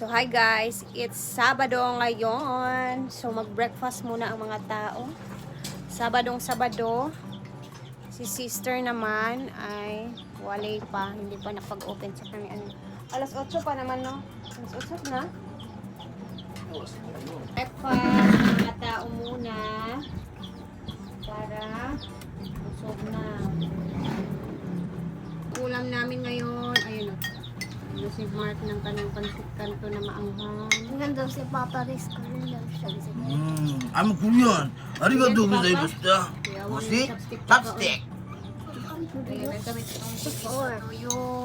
So hi guys, it's Sabado ngayon. So mag-breakfast muna ang mga tao. Sabado, si sister naman ay walay pa, hindi pa napag-open sa kami. Alas 8 pa naman no? Alas 8 na. Breakfast ng mga tao muna para busog na. Ulam namin ngayon, ayun o. Si Mark ng kanyang pansit kanto na maanghang. Hanggang daw si Papa Riz ko rin daw siya. I'm Korean. Arigatou gozaimashita. Mostly chopstick. Ayan, may kami tuyo,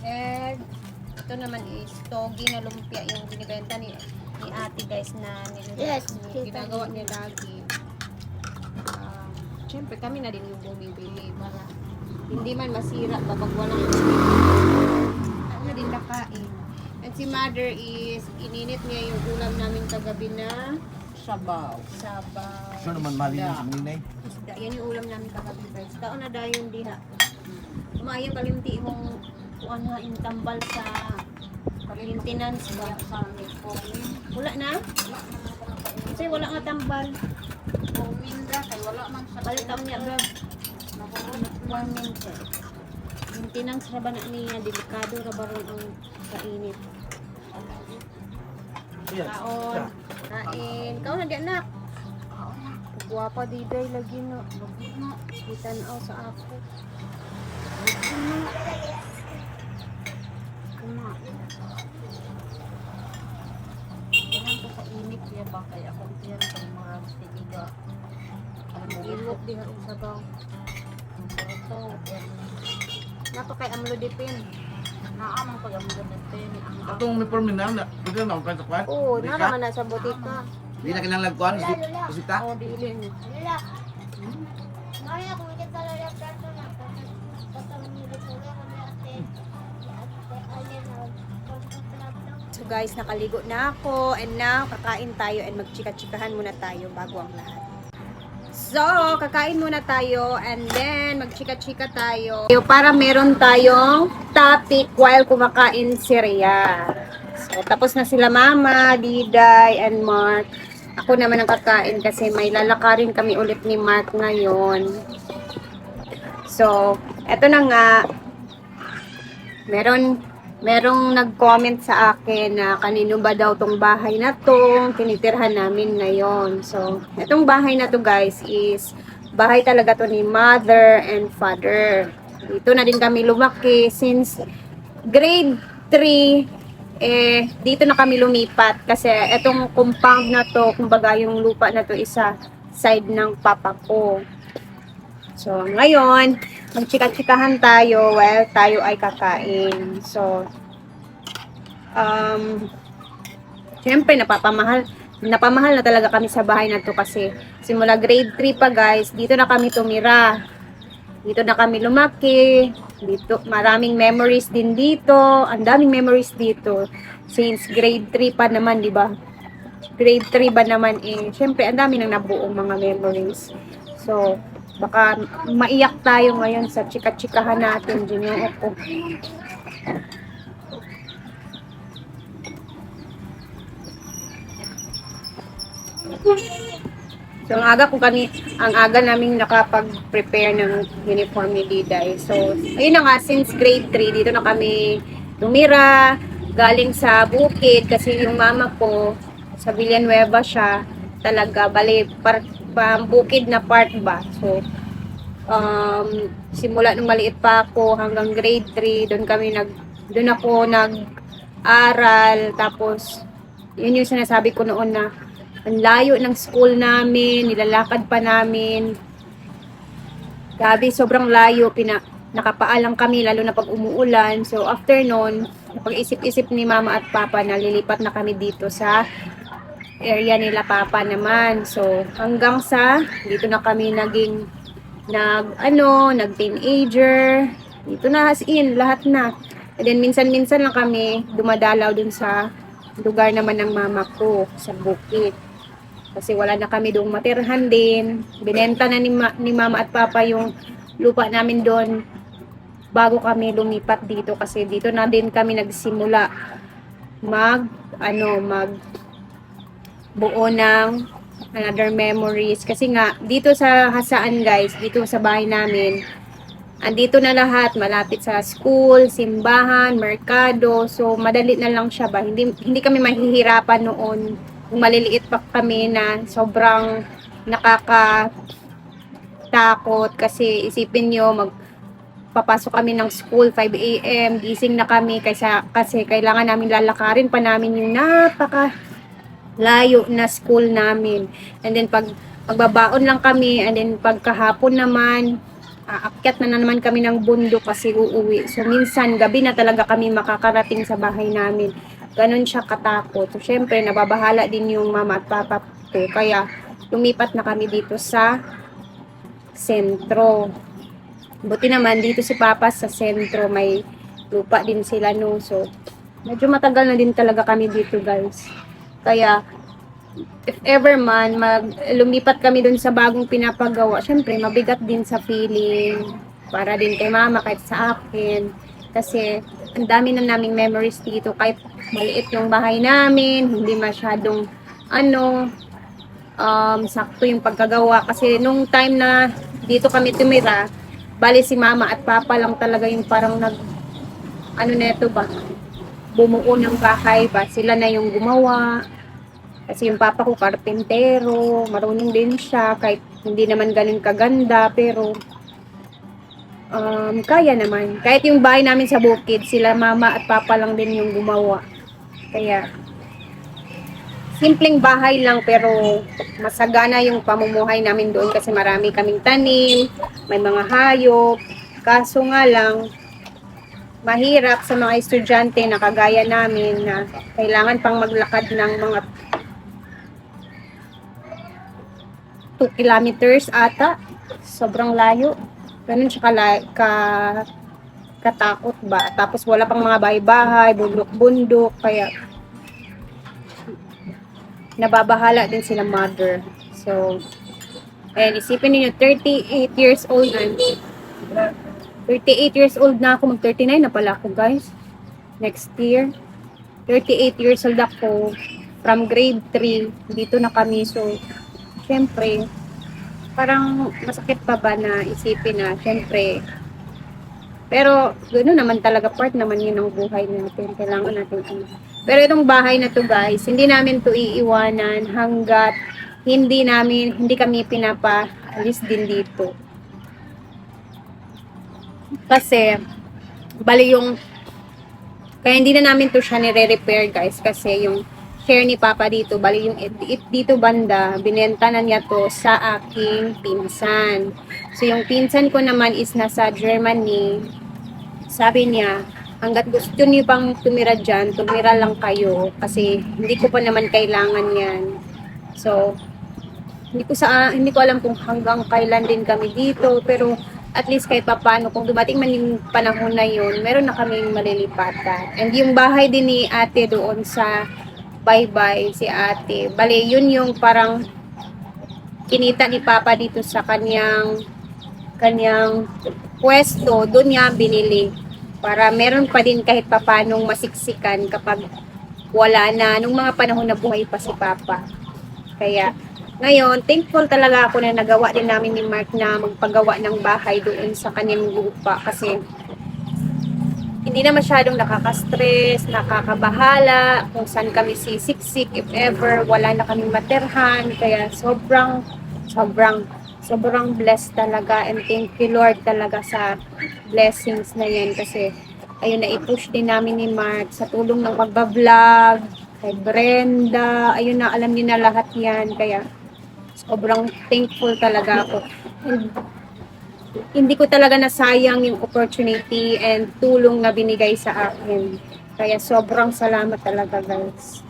egg. Ito naman is togi na lumpia yung binibenta ni ate guys na Yes, ginagawa niya lagi. Siyempre kami na din yung bumibili para hindi man masira kapag walang na din nakain. And si mother is ininit niya yung ulam namin kagabi na Sabaw. sabaw. Sure naman mali na sa malinay. Isda. Yan yung ulam namin kagabi guys. Kaon na dayon diha. Umayo kalimti imong kuan ha tambal sa maintenance ba sa wala na? Kasi wala nga tambal. Minda kay wala man sa Balitan niya bro. 1 minute. Maintenance ra ba na niya delikado ra ba ron ang kainit. Kaon. Kain. Kaon na di anak. Guwapa di day lagi no. Itanaw sa ako. Kuma. Kailan ko sa init niya ba kaya akong tiyan sa mga tigiga. Ilok di ang sabaw. Ito, Napakay amlodipin. naamang pag ang ganito ni ang Atong may perminal na. Ito na ako sa kwan. Oo, nara na sa botika. Di na kinang lagkuan. Isita. Oo, diilin. Lala. Maya kung hindi ka lala prato na. Basta manilit ko lang kami ate. Ate, alin na. So guys, nakaligo na ako and now kakain tayo and magchika-chikahan muna tayo bago ang lahat. So, kakain muna tayo and then magchika-chika tayo para meron tayong topic while kumakain si Rhea. So, tapos na sila Mama, Diday, and Mark. Ako naman ang kakain kasi may lalakarin kami ulit ni Mark ngayon. So, eto na nga. Merong nag-comment sa akin na kanino ba daw tong bahay na to, tinitirhan namin ngayon. So, itong bahay na to guys is bahay talaga to ni mother and father. Dito na din kami lumaki since grade 3, dito na kami lumipat kasi itong compound na to, kumbaga yung lupa na to isa side ng papa ko. So, ngayon, magchika-chikahan tayo while tayo ay kakain. So, syempre, napamahal na talaga kami sa bahay na to kasi simula grade 3 pa guys, dito na kami tumira. Dito na kami lumaki. Dito, maraming memories din dito. Ang daming memories dito. Since grade 3 pa naman, di ba? Grade 3 ba naman syempre, ang dami nang nabuong mga memories. So, baka maiyak tayo ngayon sa chika-chikahan natin dyan yung ako. So, ang aga naming nakapag-prepare ng uniform ni Diday. So, ayun na nga, since grade 3, dito na kami tumira, galing sa bukid, kasi yung mama ko, sa Villanueva siya, talaga, bali, bukid na part ba. So, simula nung maliit pa ako hanggang grade 3, doon ako nag-aral, tapos, yun yung sinasabi ko noon na, ang layo ng school namin, nilalakad pa namin. Grabe, sobrang layo. Nakapaalang kami, lalo na pag umuulan. So, after nun, napag-isip-isip ni mama at papa na lilipat na kami dito sa area nila papa naman. So, hanggang sa, dito na kami nag-teenager. Dito na as in, lahat na. And then, minsan-minsan lang kami dumadalaw dun sa lugar naman ng mama ko, sa bukid. Kasi wala na kami doong matirhan din. Binenta na ni mama at papa yung lupa namin doon bago kami lumipat dito. Kasi dito na din kami nagsimula mag buo ng another memories. Kasi nga, dito sa Hasaan guys, dito sa bahay namin, andito na lahat, malapit sa school, simbahan, merkado. So, madali na lang siya ba? Hindi kami mahihirapan noon. Kung maliliit pa kami na sobrang nakakatakot. Kasi isipin nyo, papasok kami ng school 5 a.m. gising na kami kasi kailangan namin lalakarin pa namin yung layo na school namin. And then magbabaon lang kami, and then pagkahapon naman aakyat na naman kami ng bundok kasi uuwi. So minsan gabi na talaga kami makakarating sa bahay namin. Ganon siya katakot. So syempre nababahala din yung mama at papa ko, kaya lumipat na kami dito sa sentro. Buti naman dito si Papa sa sentro, may lupa din sila no. So, medyo matagal na din talaga kami dito guys. Kaya, if ever man, lumipat kami dun sa bagong pinapagawa, syempre, mabigat din sa feeling. Para din kay Mama, kahit sa akin. Kasi, ang dami na naming memories dito. Kahit maliit yung bahay namin, hindi masyadong, sakto yung pagkagawa. Kasi, nung time na dito kami tumira, bali si Mama at Papa lang talaga yung parang neto ba, bumuo ng bahay ba, sila na yung gumawa. Kasi yung Papa ko karpentero, marunong din siya, kahit hindi naman ganun kaganda, pero kaya naman. Kahit yung bahay namin sa bukid, sila Mama at Papa lang din yung gumawa. Kaya simpleng bahay lang pero masagana yung pamumuhay namin doon kasi marami kaming tanim, may mga hayop. Kaso nga lang, mahirap sa mga estudyante na kagaya namin na kailangan pang maglakad ng mga 2 kilometers ata. Sobrang layo. Ganun siya katakot ba. Tapos wala pang mga bahay-bahay, bundok-bundok. Kaya nababahala din sila mother. So, ayan, isipin niyo 38 years old na. 38 years old na ako, mag-39 na pala ako guys. Next year. 38 years old ako. From grade 3, dito na kami. So, syempre, parang masakit pa ba na isipin na, syempre, pero ganoon naman talaga, part naman yun ng buhay natin. Kailangan natin Pero itong bahay na to guys, hindi namin to iiwanan hanggat hindi kami pinapaalis din dito. Kasi, kaya hindi na namin to siya nire-repair guys, kasi yung share ni Papa dito, yung dito banda, binenta na niya to sa aking pinsan. So yung pinsan ko naman is nasa Germany. Sabi niya, hanggat gusto niyo pang tumira dyan, tumira lang kayo. Kasi hindi ko pa naman kailangan yan. So, hindi ko alam kung hanggang kailan din kami dito. Pero, at least kahit papano, kung dumating man yung panahon na yun, meron na kaming malilipatan. And yung bahay din ni ate doon sa Bye-bye, si ate. Bale, yun yung parang kinita ni Papa dito sa kanyang pwesto. Doon niya binili. Para meron pa din kahit papanong masiksikan kapag wala na, nung mga panahon na buhay pa si Papa. Kaya, ngayon, thankful talaga ako na nagawa din namin ni Mark na magpagawa ng bahay doon sa kanyang lupa. Kasi, hindi na masyadong nakaka-stress, nakakabahala, kung saan kami sisiksik, if ever, wala na kaming materhan. Kaya, sobrang blessed talaga, and thank you Lord talaga sa blessings na yan, kasi ayun, na-push din namin ni Mark sa tulong ng pagbablog, kay Brenda, ayun na, alam niyo na lahat yan, kaya sobrang thankful talaga ako. And hindi ko talaga nasayang yung opportunity and tulong na binigay sa akin, kaya sobrang salamat talaga guys.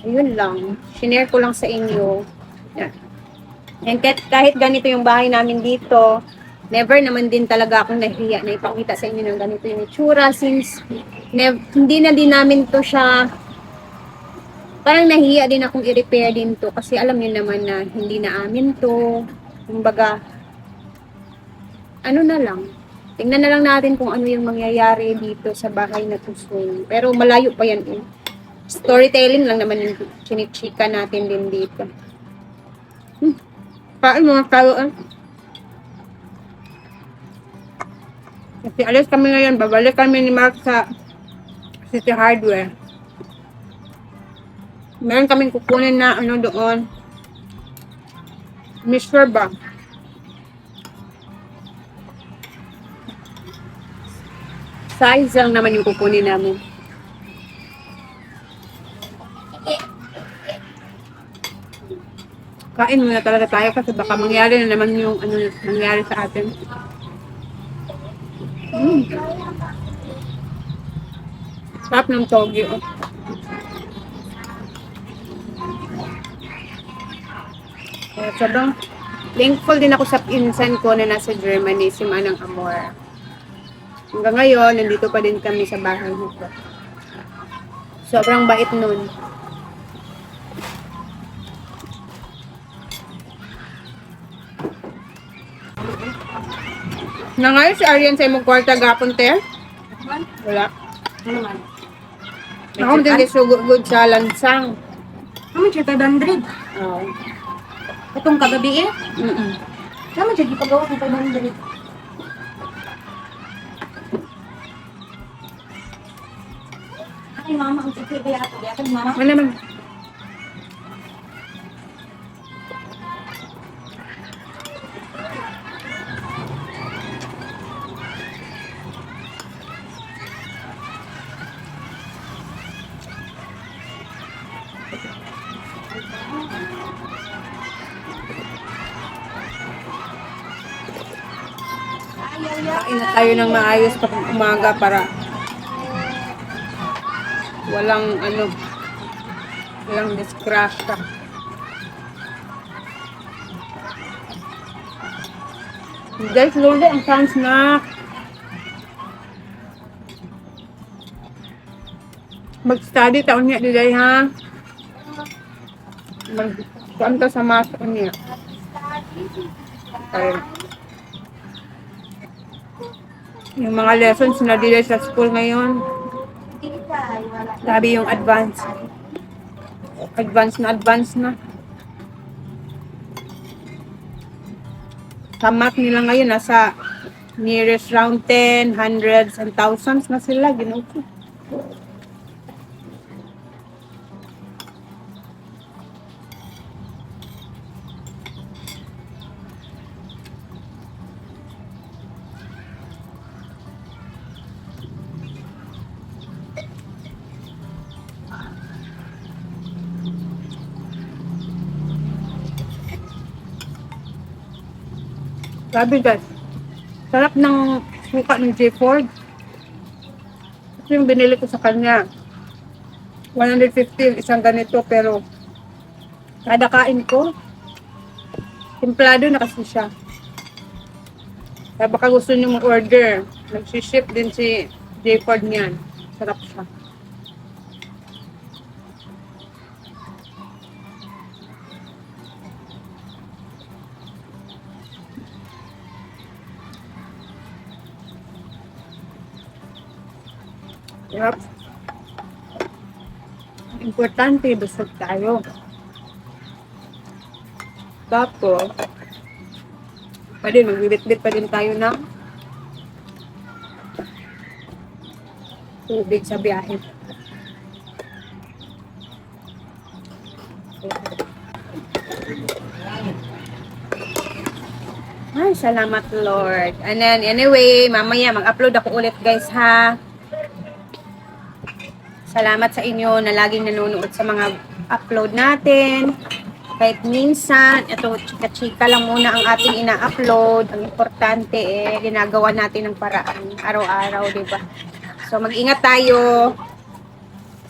Ayun lang, shinare ko lang sa inyo. Yeah. And kahit ganito yung bahay namin dito, never naman din talaga akong nahiya na ipakita sa inyo ng ganito yung itsura, since hindi na din namin to siya, parang nahiya din akong i-repair din to, kasi alam niyo naman na hindi na amin to. Kumbaga, ano na lang, Tingnan na lang natin kung ano yung mangyayari dito sa bahay na to soon. Pero malayo pa yan eh. Storytelling lang naman yung chinichika natin din dito. Kain mga tao ah. Kasi alis kami ngayon, babalik kami ni Mark sa City Hardware. Meron kaming kukunin na ano doon. Mixture ba? Size lang naman yung kukunin namin. Kain muna talaga tayo kasi baka mangyari na naman yung ano nangyari sa atin. Sarap ng togi. Oh. Sobrang thankful din ako sa pinsan ko na nasa Germany, si Manang Amor. Hanggang ngayon, nandito pa din kami sa bahay nito. Sobrang bait nun. Na ngayon si Arian sa imong kwarta gapon te? Wala. Ano man? Ako din so good sa lansang. Naman siya 500. Oo. Itong kagabi eh. Naman siya gipagawa ng 500. Ay, mama, ang sikri kaya ako. Kaya mama. Ano naman? Kain na tayo ng maayos pag umaga para walang disgrasya. Guys, lord ang fun snack. Mag-study taon niya diday ha. Mag-kuanta sa math niya. Ayun. Yung mga lessons na diday sa school ngayon. Sabi yung advance. Advance na. Sa math nila ngayon, nasa nearest round 10, hundreds, and thousands na sila. Ginawa ko. Grabe guys. Sarap ng suka ng J. Ford. Ito yung binili ko sa kanya. 150 isang ganito pero kada kain ko templado na kasi siya. Kaya baka gusto nyo mag-order. Nagsiship din si J. Ford niyan. Sarap siya. Yep. Importante, busog tayo. Tapos, pwede magbibit-bit pa din tayo ng tubig sa biyahe. Ay, salamat Lord. And then, anyway, mamaya mag-upload ako ulit guys ha. Salamat sa inyo na laging nanonood sa mga upload natin. Kahit minsan, ito, chika-chika lang muna ang ating ina-upload. Ang importante ginagawa natin ng paraan. Araw-araw, diba? So, mag-ingat tayo.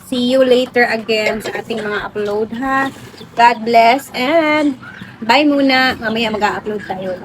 See you later again sa ating mga upload, ha? God bless and bye muna. Mamaya mag-upload tayo.